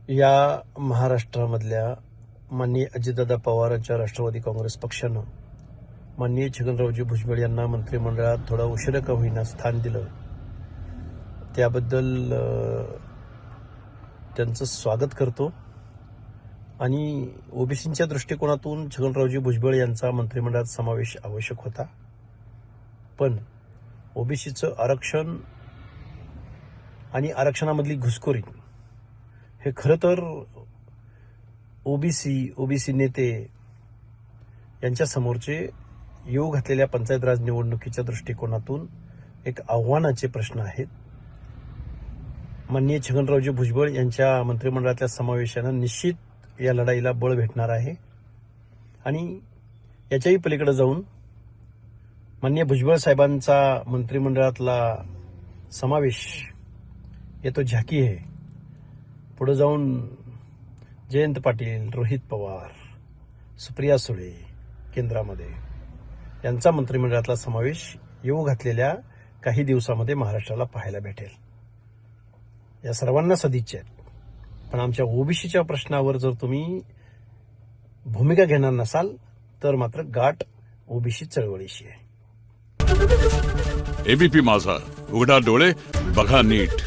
या महाराष्ट्रामधल्या माननीय अजितदादा पवारांच्या राष्ट्रवादी काँग्रेस पक्षानं माननीय छगनरावजी भुजबळ यांना मंत्रिमंडळात थोडा उशिरा का होईना स्थान दिलं, त्याबद्दल त्यांचं स्वागत करतो. आणि ओबीसींच्या दृष्टिकोनातून छगनरावजी भुजबळ यांचा मंत्रिमंडळात समावेश आवश्यक होता, पण ओबीसीचं आरक्षण आणि आरक्षणामधली घुसखोरी हे खरं तर ओबीसी नेते यांच्या समोरचे येऊ घातलेल्या पंचायत राज निवडणुकीच्या दृष्टिकोनातून एक आव्हानाचे प्रश्न आहेत. माननीय छगनरावजी भुजबळ यांच्या मंत्रिमंडळातल्या समावेशानं निश्चित या लढाईला बळ भेटणार आहे. आणि याच्याही पलीकडे जाऊन माननीय भुजबळ साहेबांचा मंत्रिमंडळातला समावेश येतो झाकी आहे. पुढे जाऊन जयंत पाटील, रोहित पवार, सुप्रिया सुळे केंद्रामध्ये यांचा मंत्रिमंडळातला समावेश येऊ घातलेल्या काही दिवसामध्ये महाराष्ट्राला पाहायला भेटेल. या सर्वांना सदिच्छा आहेत, पण आमच्या ओबीसीच्या प्रश्नावर जर तुम्ही भूमिका घेणार नसाल तर मात्र गाठ ओबीसी चळवळीशी आहे. एबीपी माझा, उघडा डोळे बघा नीट.